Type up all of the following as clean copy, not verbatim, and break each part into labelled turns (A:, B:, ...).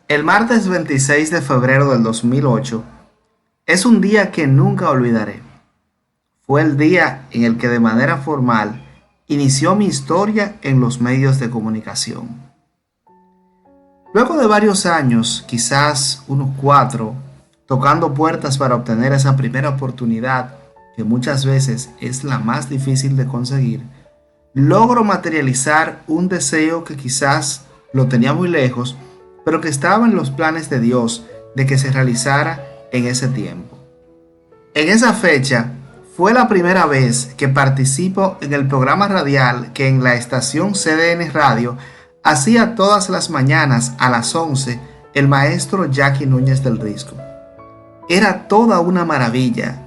A: El martes 26 de febrero del 2008 es un día que nunca olvidaré. Fue el día en el que de manera formal inició mi historia en los medios de comunicación. Luego de varios años, quizás unos 4, tocando puertas para obtener esa primera oportunidad, que muchas veces es la más difícil de conseguir, logro materializar un deseo que quizás lo tenía muy lejos, pero que estaba en los planes de Dios de que se realizara en ese tiempo. En esa fecha fue la primera vez que participo en el programa radial que en la estación CDN Radio hacía todas las mañanas a las 11 el maestro Jackie Núñez del Risco. Era toda una maravilla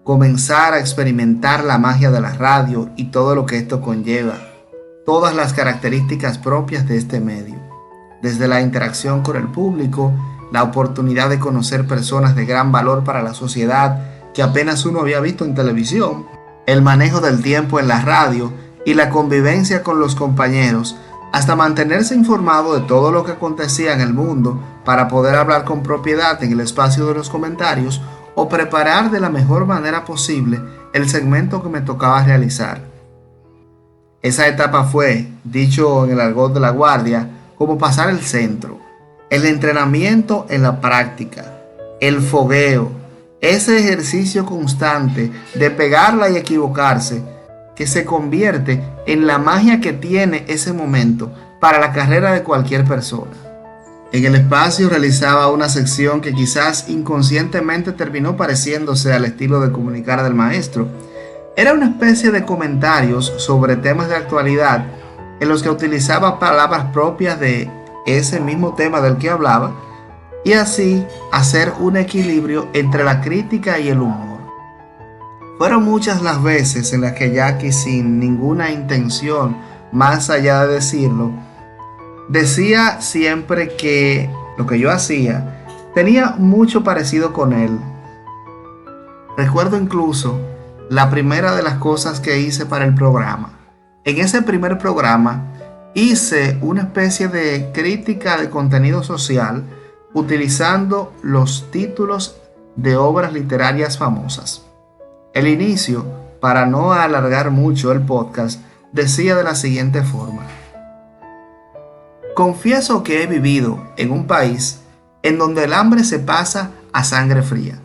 A: comenzar a experimentar la magia de la radio y todo lo que esto conlleva, todas las características propias de este medio, desde la interacción con el público, la oportunidad de conocer personas de gran valor para la sociedad que apenas uno había visto en televisión, el manejo del tiempo en la radio y la convivencia con los compañeros, hasta mantenerse informado de todo lo que acontecía en el mundo para poder hablar con propiedad en el espacio de los comentarios o preparar de la mejor manera posible el segmento que me tocaba realizar. Esa etapa fue, dicho en el argot de la guardia, como pasar el centro, el entrenamiento en la práctica, el fogueo, ese ejercicio constante de pegarla y equivocarse, que se convierte en la magia que tiene ese momento para la carrera de cualquier persona. En el espacio realizaba una sección que quizás inconscientemente terminó pareciéndose al estilo de comunicar del maestro. Era una especie de comentarios sobre temas de actualidad en los que utilizaba palabras propias de ese mismo tema del que hablaba y así hacer un equilibrio entre la crítica y el humor. Fueron muchas las veces en las que Jackie, sin ninguna intención más allá de decirlo, decía siempre que lo que yo hacía tenía mucho parecido con él. Recuerdo incluso la primera de las cosas que hice para el programa. En ese primer programa hice una especie de crítica de contenido social utilizando los títulos de obras literarias famosas. El inicio, para no alargar mucho el podcast, decía de la siguiente forma: confieso que he vivido en un país en donde el hambre se pasa a sangre fría,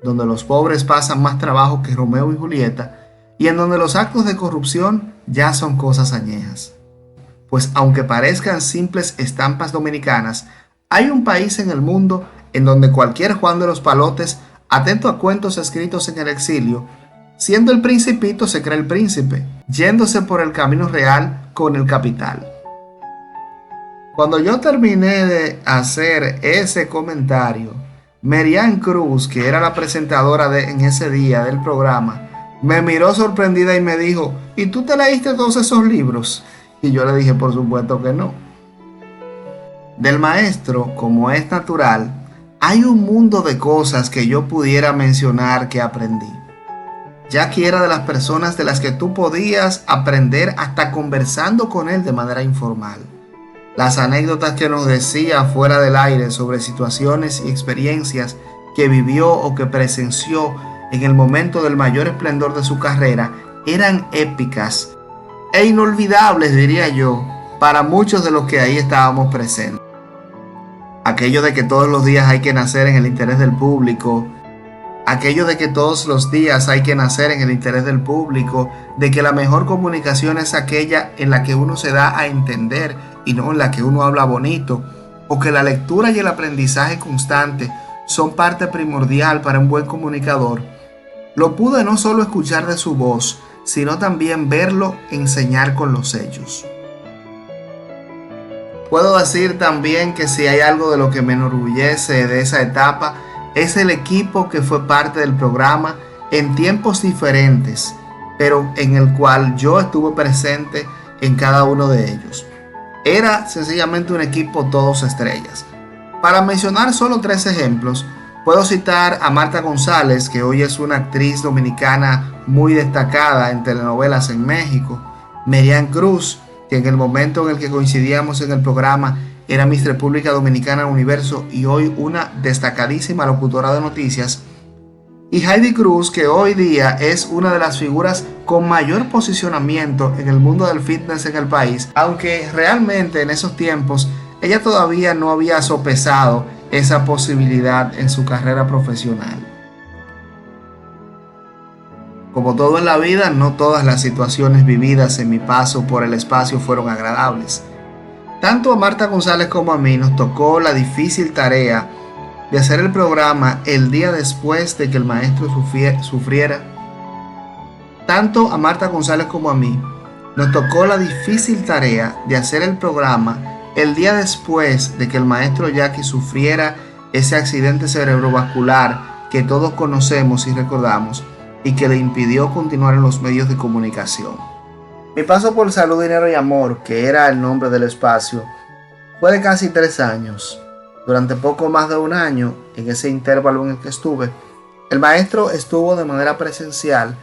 A: donde los pobres pasan más trabajo que Romeo y Julieta y en donde los actos de corrupción ya son cosas añejas. Pues aunque parezcan simples estampas dominicanas, hay un país en el mundo en donde cualquier Juan de los Palotes, atento a cuentos escritos en el exilio, siendo el principito se cree el príncipe, yéndose por el camino real con el capital. Cuando yo terminé de hacer ese comentario, Merian Cruz, que era la presentadora en ese día del programa, me miró sorprendida y me dijo: ¿y tú te leíste todos esos libros? Y yo le dije: por supuesto que no. Del maestro, como es natural, hay un mundo de cosas que yo pudiera mencionar que aprendí. Jackie era de las personas de las que tú podías aprender hasta conversando con él de manera informal. Las anécdotas que nos decía fuera del aire sobre situaciones y experiencias que vivió o que presenció en el momento del mayor esplendor de su carrera eran épicas e inolvidables, diría yo, para muchos de los que ahí estábamos presentes. Aquello de que todos los días hay que nacer en el interés del público, aquello de que todos los días hay que nacer en el interés del público, de que la mejor comunicación es aquella en la que uno se da a entender y no en la que uno habla bonito, o que la lectura y el aprendizaje constante son parte primordial para un buen comunicador, lo pude no solo escuchar de su voz, sino también verlo enseñar con los hechos. Puedo decir también que si hay algo de lo que me enorgullece de esa etapa, es el equipo que fue parte del programa en tiempos diferentes, pero en el cual yo estuve presente en cada uno de ellos. Era sencillamente un equipo todos estrellas. Para mencionar solo 3 ejemplos, puedo citar a Marta González, que hoy es una actriz dominicana muy destacada en telenovelas en México, Merian Cruz, que en el momento en el que coincidíamos en el programa era Miss República Dominicana Universo y hoy una destacadísima locutora de noticias. Y Heidi Cruz, que hoy día es una de las figuras con mayor posicionamiento en el mundo del fitness en el país, aunque realmente en esos tiempos ella todavía no había sopesado esa posibilidad en su carrera profesional. Como todo en la vida, no todas las situaciones vividas en mi paso por el espacio fueron agradables. Tanto a Marta González como a mí nos tocó la difícil tarea de hacer el programa el día después de que el maestro sufriera. Tanto a Marta González como a mí nos tocó la difícil tarea de hacer el programa el día después de que el maestro Jackie sufriera ese accidente cerebrovascular que todos conocemos y recordamos y que le impidió continuar en los medios de comunicación. Mi paso por Salud, Dinero y Amor, que era el nombre del espacio, fue de casi 3 años. Durante poco más de 1 año, en ese intervalo en el que estuve, el maestro estuvo de manera presencial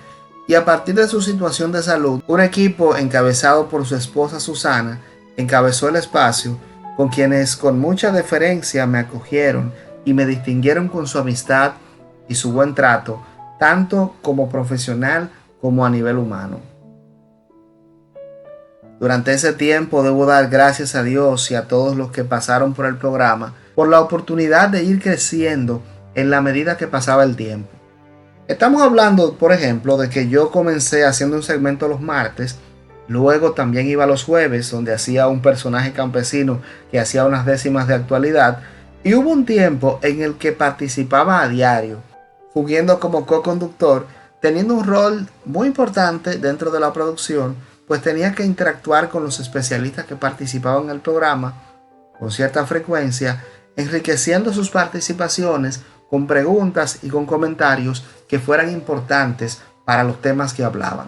A: y a partir de su situación de salud, un equipo encabezado por su esposa Susana encabezó el espacio, con quienes con mucha deferencia me acogieron y me distinguieron con su amistad y su buen trato, tanto como profesional como a nivel humano. Durante ese tiempo debo dar gracias a Dios y a todos los que pasaron por el programa por la oportunidad de ir creciendo en la medida que pasaba el tiempo. Estamos hablando, por ejemplo, de que yo comencé haciendo un segmento los martes, luego también iba los jueves, donde hacía un personaje campesino que hacía unas décimas de actualidad, y hubo un tiempo en el que participaba a diario, fungiendo como co-conductor, teniendo un rol muy importante dentro de la producción, pues tenía que interactuar con los especialistas que participaban en el programa con cierta frecuencia, enriqueciendo sus participaciones con preguntas y con comentarios que fueran importantes para los temas que hablaban.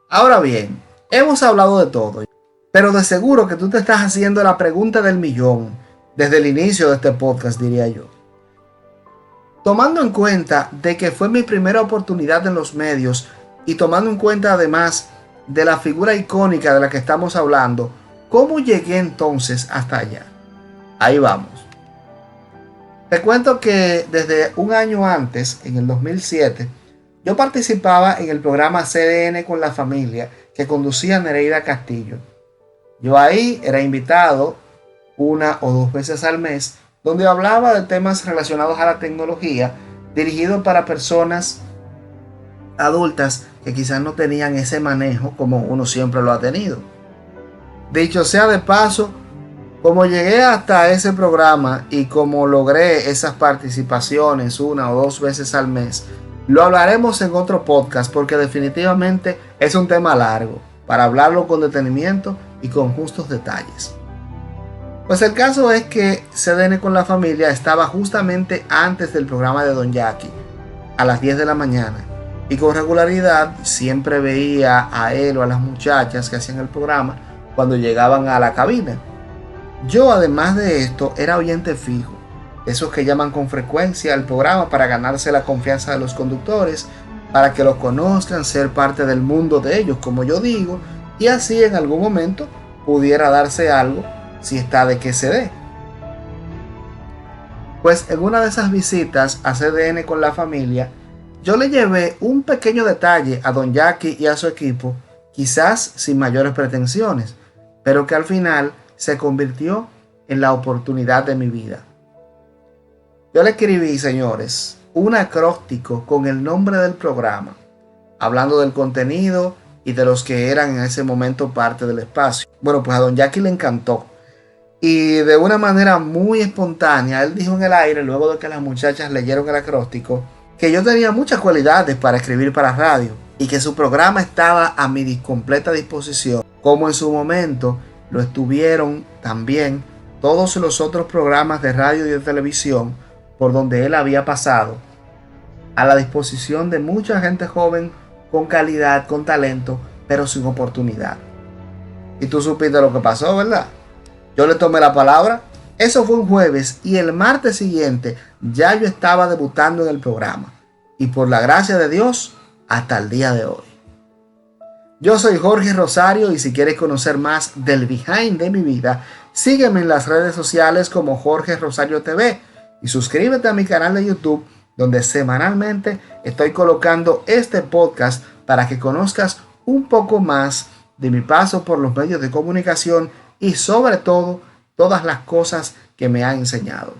A: Ahora bien, hemos hablado de todo, pero de seguro que tú te estás haciendo la pregunta del millón desde el inicio de este podcast, diría yo. Tomando en cuenta de que fue mi primera oportunidad en los medios y tomando en cuenta además de la figura icónica de la que estamos hablando, ¿cómo llegué entonces hasta allá? Ahí vamos. Te cuento que desde 1 año antes, en el 2007, yo participaba en el programa CDN con la familia que conducía Nereida Castillo. Yo ahí era invitado 1 o 2 veces al mes, donde hablaba de temas relacionados a la tecnología, dirigido para personas adultas que quizás no tenían ese manejo como uno siempre lo ha tenido. Dicho sea de paso, como llegué hasta ese programa y como logré esas participaciones 1 o 2 veces al mes, lo hablaremos en otro podcast porque definitivamente es un tema largo para hablarlo con detenimiento y con justos detalles. Pues el caso es que CDN con la familia estaba justamente antes del programa de Don Jackie, a las 10 de la mañana. Y con regularidad siempre veía a él o a las muchachas que hacían el programa cuando llegaban a la cabina. Yo, además de esto, era oyente fijo, esos que llaman con frecuencia al programa para ganarse la confianza de los conductores, para que los conozcan, ser parte del mundo de ellos, como yo digo, y así en algún momento pudiera darse algo si está de que se dé. Pues en una de esas visitas a CDN con la familia, yo le llevé un pequeño detalle a Don Jackie y a su equipo, quizás sin mayores pretensiones, pero que al final se convirtió en la oportunidad de mi vida. Yo le escribí, señores, un acróstico con el nombre del programa, hablando del contenido y de los que eran en ese momento parte del espacio. Bueno, pues a Don Jackie le encantó. Y de una manera muy espontánea, él dijo en el aire, luego de que las muchachas leyeron el acróstico, que yo tenía muchas cualidades para escribir para radio y que su programa estaba a mi completa disposición, como en su momento lo estuvieron también todos los otros programas de radio y de televisión por donde él había pasado, a la disposición de mucha gente joven con calidad, con talento, pero sin oportunidad. Y tú supiste lo que pasó, ¿verdad? Yo le tomé la palabra. Eso fue un jueves y el martes siguiente ya yo estaba debutando en el programa. Y por la gracia de Dios, hasta el día de hoy. Yo soy Jorge Rosario y si quieres conocer más del behind de mi vida, Sígueme en las redes sociales como Jorge Rosario TV y suscríbete a mi canal de YouTube, donde semanalmente estoy colocando este podcast para que conozcas un poco más de mi paso por los medios de comunicación y sobre todo todas las cosas que me ha enseñado.